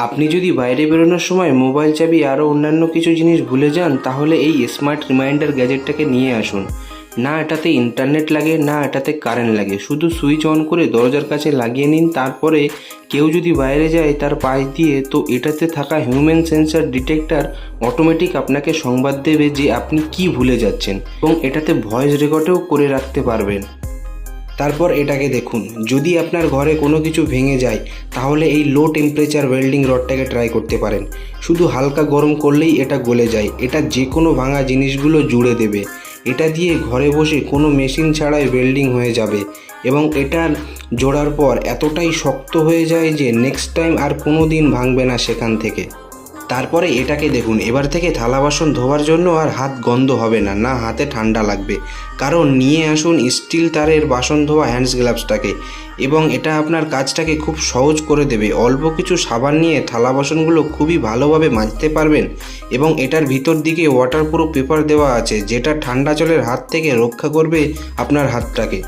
আপনি যদি বাইরে বেরোনোর সময় মোবাইল চাবি আরও অন্যান্য কিছু জিনিস ভুলে যান, তাহলে এই স্মার্ট রিমাইন্ডার গ্যাজেটটাকে নিয়ে আসুন। না এটাতে ইন্টারনেট লাগে, না এটাতে কারেন্ট লাগে, শুধু সুইচ অন করে দরজার কাছে লাগিয়ে নিন। তারপরে কেউ যদি বাইরে যায় তার পাশ দিয়ে, তো এটাতে থাকা হিউম্যান সেন্সর ডিটেক্টর অটোমেটিক আপনাকে সংবাদ দেবে যে আপনি কি ভুলে যাচ্ছেন, এবং এটাতে ভয়েস রেকর্ডও করে রাখতে পারবেন। তারপর এটাকে দেখুন, যদি আপনার ঘরে কোনো কিছু ভেঙে যায় তাহলে এই লো টেম্পারেচার ওয়েল্ডিং রডটাকে ট্রাই করতে পারেন। শুধু হালকা গরম করলেই এটা গলে যায়। এটা যে কোনো ভাঙা জিনিসগুলো জুড়ে দেবে। এটা দিয়ে ঘরে বসে কোনো মেশিন ছাড়াই ওয়েল্ডিং হয়ে যাবে, এবং এটার জোড়ার পর এতটাই শক্ত হয়ে যায় যে নেক্সট টাইম আর কোনো দিন ভাঙবে না সেখান থেকে। তারপরে এটাকে দেখুন, এবার থেকে থালা বাসন ধোয়ার জন্য আর হাত গন্ধ হবে না, না হাতে ঠান্ডা লাগবে। কারণ নিয়ে আসুন স্টিল তারের বাসন ধোয়া হ্যান্ডস গ্লাভসটাকে, এবং এটা আপনার কাজটাকে খুব সহজ করে দেবে। অল্প কিছু সাবান নিয়ে থালা বাসনগুলো খুবই ভালোভাবে মাজতে পারবেন, এবং এটার ভিতর দিকে ওয়াটারপ্রুফ পেপার দেওয়া আছে, যেটা ঠান্ডা জলের হাত থেকে রক্ষা করবে আপনার হাতটাকে।